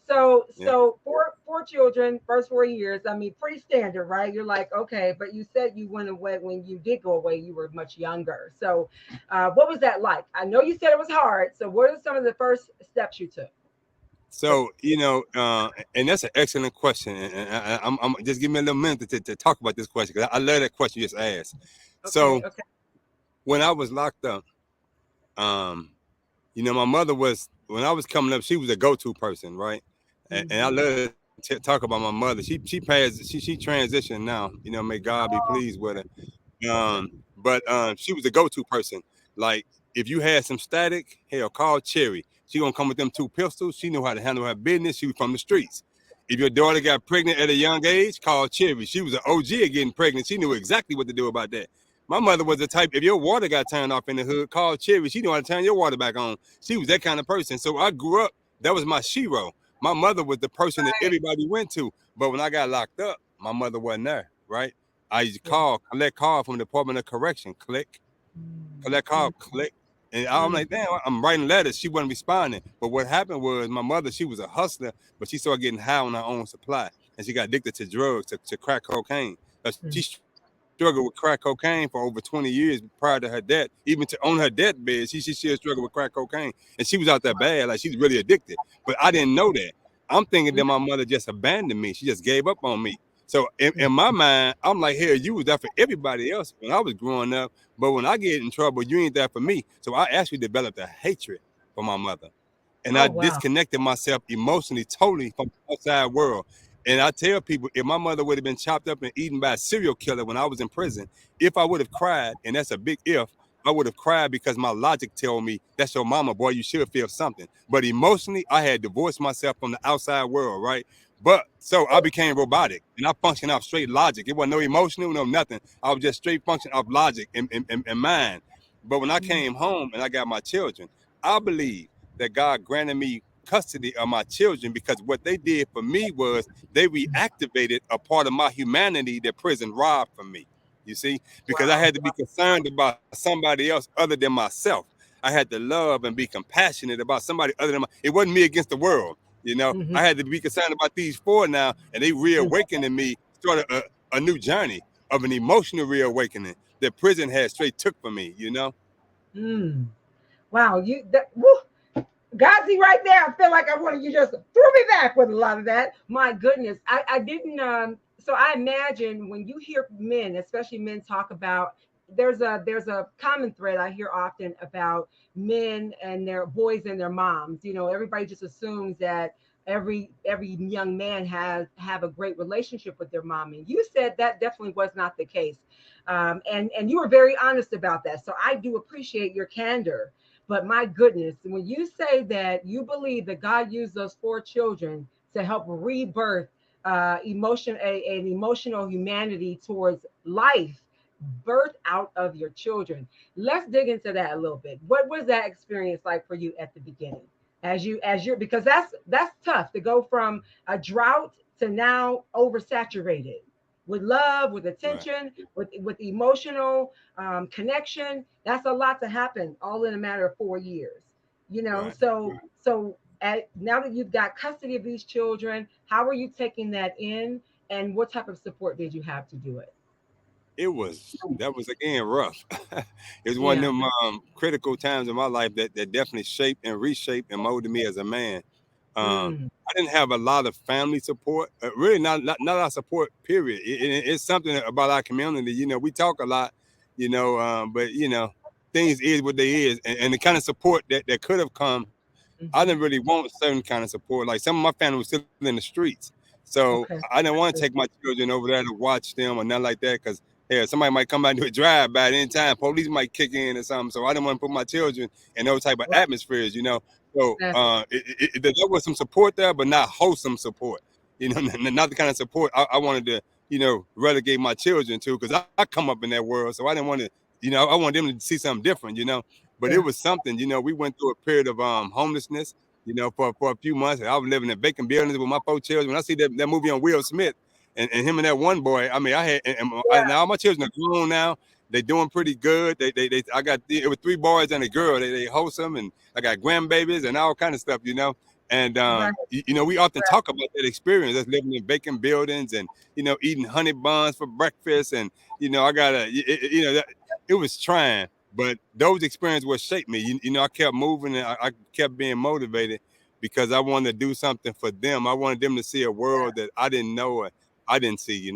So Yeah. so four children, first 4 years. I mean, pretty standard, right? You're like, okay, but you said you went away when you did go away. You were much younger. So, what was that like? I know you said it was hard. So, what are some of the first steps you took? To, So, and that's an excellent question. And I'm just give me a little minute to talk about this question because I love that question you just asked. okay, So, okay. when I was locked up, um, my mother was when I was coming up, she was a go-to person, right? And I Hmm. love to talk about my mother. She passed, she transitioned now. May God be pleased with her. But she was a go-to person. Like if you had some static, hell, call Cherry. She gonna come with them two pistols. She knew how to handle her business. She was from the streets. If your daughter got pregnant at a young age, call Cherry. She was an OG at getting pregnant. She knew exactly what to do about that. My mother was the type, if your water got turned off in the hood, call Cherry. She knew how to turn your water back on. She was that kind of person. So I grew up, that was my shero. My mother was the person that Right. everybody went to. But when I got locked up, my mother wasn't there, right? I used to Yeah. collect call from the Department of Correction, click, collect call, Mm, click. And I'm mm, like, damn, I'm writing letters. She wasn't responding. But what happened was my mother, she was a hustler, but she started getting high on her own supply. And she got addicted to drugs, to crack cocaine. She mm, struggled with crack cocaine for over 20 years prior to her death. Even to on her deathbed, she still struggled with crack cocaine. And she was out there bad, like she's really addicted. But I didn't know that. I'm thinking mm, that my mother just abandoned me. She just gave up on me. So in mm. my mind, I'm like, hell, you was there for everybody else when I was growing up. But when I get in trouble, you ain't there for me. So I actually developed a hatred for my mother. And Oh I wow. disconnected myself emotionally totally from the outside world. And I tell people, if my mother would have been chopped up and eaten by a serial killer when I was in prison, if I would have cried, and that's a big if, I would have cried because my logic told me that's your mama, boy. You should feel something. But emotionally, I had divorced myself from the outside world, right? But so I became robotic and I functioned off straight logic. It wasn't no emotional, no nothing. I was just straight function off logic and mind. But when I Mm, came home and I got my children, I believe that God granted me custody of my children because what they did for me was they reactivated a part of my humanity that prison robbed from me. You see, because I wow. had to be concerned about somebody else other than myself. I had to love and be compassionate about somebody other than my. It wasn't me against the world. Hmm. I had to be concerned about these four now, and they reawakened in me, started a new journey of an emotional reawakening that prison had straight took from me. Mm. Wow. You that woo, Ghazi right there. I feel like I wanted you just threw me back with a lot of that. My goodness. I didn't so I imagine when you hear men, especially men talk about there's a common thread I hear often about men and their boys and their moms. Everybody just assumes that every young man has have a great relationship with their mom. And you said that definitely was not the case. And you were very honest about that. So I do appreciate your candor. But my goodness, when you say that you believe that God used those four children to help rebirth an emotional humanity towards life, birth out of your children. Let's dig into that a little bit. What was that experience like for you at the beginning? As you're because that's tough to go from a drought to now oversaturated with love, with Right, attention, with emotional connection. That's a lot to happen all in a matter of 4 years. right. Now that you've got custody of these children, how are you taking that in, and what type of support did you have to do it? That was again rough. It was one of Yeah. them critical times in my life that definitely shaped and reshaped and molded me as a man. Mm, I didn't have a lot of family support, really not a lot of support. Period. It's something about our community. We talk a lot, but things is what they is, and the kind of support that could have come. I didn't hmm. really want certain kind of support. Like some of my family was still in the streets, so Okay. I didn't want to take my children over there to watch them or nothing like that because yeah, somebody might come out and do a drive by at any time. Police might kick in or something. So I didn't want to put my children in those type of Right. atmospheres. So Exactly. there was some support there, but not wholesome support. Not the kind of support I wanted to, relegate my children to because I come up in that world. So I didn't want to, I wanted them to see something different. But it Yeah. was something. We went through a period of homelessness. For a few months. I was living in vacant buildings with my four children. When I see that movie on Will Smith, and him and that one boy. I mean, I had now all my children are grown now. They doing pretty good. I got it was three boys and a girl. They wholesome, and I got grandbabies and all kind of stuff. And Right. we often talk about that experience, us living in vacant buildings and eating honey buns for breakfast, and I gotta, it was trying, but those experiences what shaped me. I kept moving, and I kept being motivated because I wanted to do something for them. I wanted them to see a world that I didn't know or I didn't see.